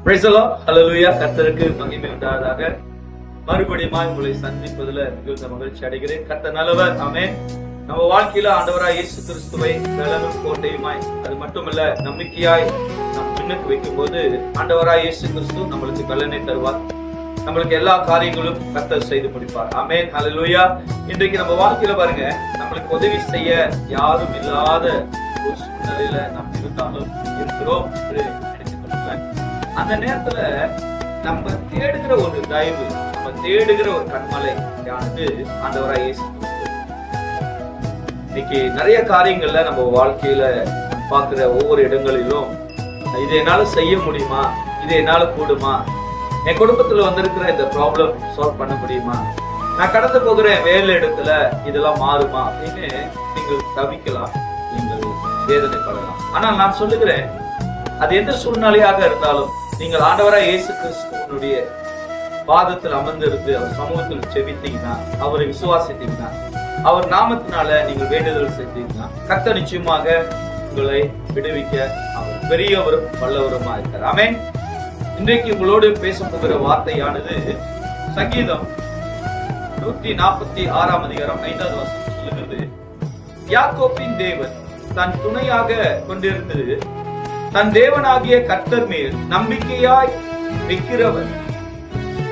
Praise the Lord. ஹல்லேலூயா. கர்த்தருக்கு மகிமை உண்டாவதாக. மறுபடியும் உங்களை சந்திப்பதில் மிகுந்த மகிழ்ச்சி அடைகிறேன். கர்த்தர் நல்லவர். ஆமென். நம்ம வாழ்க்கையில ஆண்டவராய் இயேசு கிறிஸ்துவை பலனும் கோட்டையுமாய், அது மட்டுமல்ல நம்பிக்கையாய் நாம் முன்னுக்கு வைக்கும் போது ஆண்டவராய் இயேசு கிறிஸ்து நம்மளுக்கு பலனை தருவார். நம்மளுக்கு எல்லா காரியங்களும் கர்த்தர் செய்து முடிப்பார். ஆமென். ஹல்லேலூயா. இன்றைக்கு நம்ம வாழ்க்கையில பாருங்க, நம்மளுக்கு உதவி செய்ய யாரும் இல்லாத ஒரு சூழ்நிலையில நாம் இருந்தாலும் இருக்கிறோம் என்று நினைத்துக் கொள்ளுங்கள். அந்த நேரத்துல நம்ம தேடுகிற ஒரு தயவு, நம்ம தேடுகிற ஒரு கண்மலை யானது ஆண்டவராய் இயேசு கிறிஸ்து. இன்னைக்கு நிறைய காரியங்கள்ல நம்ம வாழ்க்கையில பார்க்கிற ஒவ்வொரு இடங்களிலும் இதை என்னால செய்ய முடியுமா, இதை என்னால கூடுமா, என் குடும்பத்துல வந்திருக்கிற இந்த ப்ராப்ளம் சால்வ் பண்ண முடியுமா, நான் கடந்து போகிற வேலை இடத்துல இதெல்லாம் மாறுமா அப்படின்னு நீங்கள் தவிக்கலாம், நீங்கள் வேதனைப்படலாம். ஆனால் நான் சொல்லுகிறேன், அது எந்த சூழ்நிலையாக இருந்தாலும் நீங்கள் ஆண்டவராய் இயேசு கிறிஸ்துவனுடைய பாதத்தில் அமர்ந்திருந்து அவர் சமூகத்தில் செபித்தீங்கன்னா, அவரை விசுவாசித்தீங்கன்னா, அவர் நாமத்தினால நீங்கள் வேண்டுதல் செய்தீங்கன்னா, கர்த்தர் நிச்சயமாக உங்களை விடுவிக்க அவர் பெரியவரும் வல்லவருமா இருக்கிறார். ஆமென். இன்றைக்கு உங்களோடு பேச போகிற வார்த்தையானது சங்கீதம் 146 அதிகாரம் 5வது வசனம் சொல்லுகிறது, யாக்கோபின் தேவன் தன் துணையாக கொண்டிருந்து தன் தேவனாகிய கர்த்தர் மேல் நம்பிக்கையாய் வைக்கிறவன்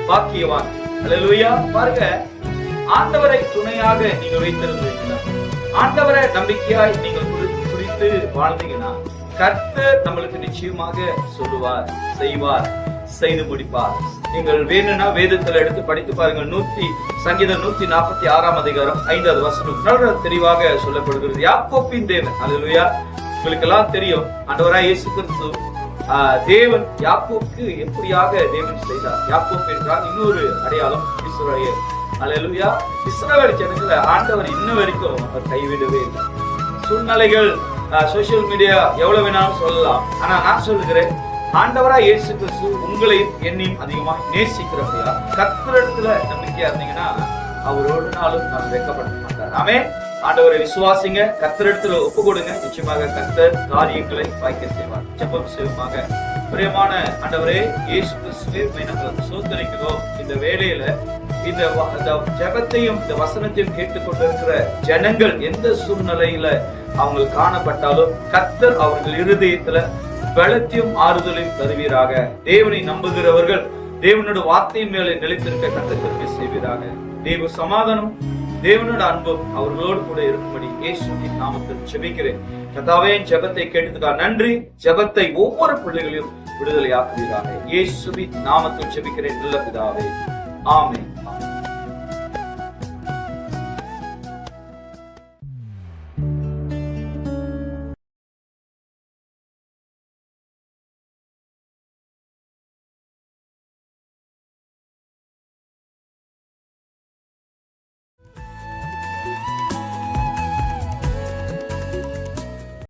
பாக்கியவான். அல்லேலூயா. பாருங்க, ஆண்டவரை துணையாக நீங்க வைத்திருந்தீங்கன்னா, ஆண்டவரை நம்பிக்கையாய் நீங்கள் குறித்து வாழ்ந்தீங்கன்னா, கர்த்தர் நம்மளுக்கு நிச்சயமாக சொல்லுவார், செய்வார், செய்து முடிப்பார். நீங்கள் வேணும்னா வேதத்துல எடுத்து படித்து பாருங்கள். சங்கீதம் 146 அதிகாரம் 5வது வசனம் நல்ல தெளிவாக சொல்லப்படுகிறது. யாக்கோபின் தேவன். அல்லேலூயா. உங்களுக்கு எல்லாம் தெரியும், ஆண்டவராய் இயேசு கிறிஸ்து தேவன் யாக்கோப்புக்கு எப்படியாக தேவன் செய்தார். யாக்கோப் என்றால் இன்னொரு அடையாளம் இஸ்ரவேல். அல்லேலூயா. இஸ்ரவேல் ஜனங்களை ஆண்டவர் இன்ன வரைக்கும் அவர் கைவிடவே இல்லை. சூழ்நிலைகள், சோசியல் மீடியா எவ்வளவு வேணாலும் சொல்லலாம், ஆனா நான் சொல்லுகிறேன், ஆண்டவராய் இயேசு கிறிஸ்து உங்களையும் என்னையும் அதிகமா நேசிக்கிறப்பையா கர்த்தரிடத்துல நம்பிக்கையா இருந்தீங்கன்னா அவரோடு நாளும் நாம் வெட்கப்படுத்த மாட்டார். ஆமென். ஆண்டவரை விசுவாசிங்க, கர்த்தரிடத்துல ஒப்பு கொடுங்க, நிச்சயமாக கர்த்தர் காரியங்களை வாய்க்க செய்வார். ஜெபம் செய்வோமாக. பிரியமான ஆண்டவரே இயேசு கிறிஸ்துவை நாங்கள் சோதரிக்கிறோம். இந்த வேளையில இந்த ஜெபத்தையும் இந்த வசனத்தையும் கேட்டுக்கொண்டிருக்கிற ஜனங்கள் எந்த சூழ்நிலையில அவங்க காணப்பட்டாலும் கர்த்தர் அவர்கள் இருதயத்துல பலத்தையும் ஆறுதலையும் தருவீராக. தேவனை நம்புகிறவர்கள் தேவனோட வார்த்தையின் மேலே நிலைத்திருக்க கர்த்தர் செய்வீராக. தேவ சமாதானம், தேவனோட அன்பும் அவர்களோடு கூட இருக்கும்படி இயேசுவின் நாமத்தில் ஜெபிக்கிறேன். கர்த்தாவே, ஜெபத்தை கேட்டதுக்காக நன்றி. ஜெபத்தை ஒவ்வொரு பிள்ளைகளையும் விடுதலை ஆக்குவீராக. இயேசுவின் நாமத்தில் ஜெபிக்கிறேன் நல்ல பிதாவே. ஆமென்.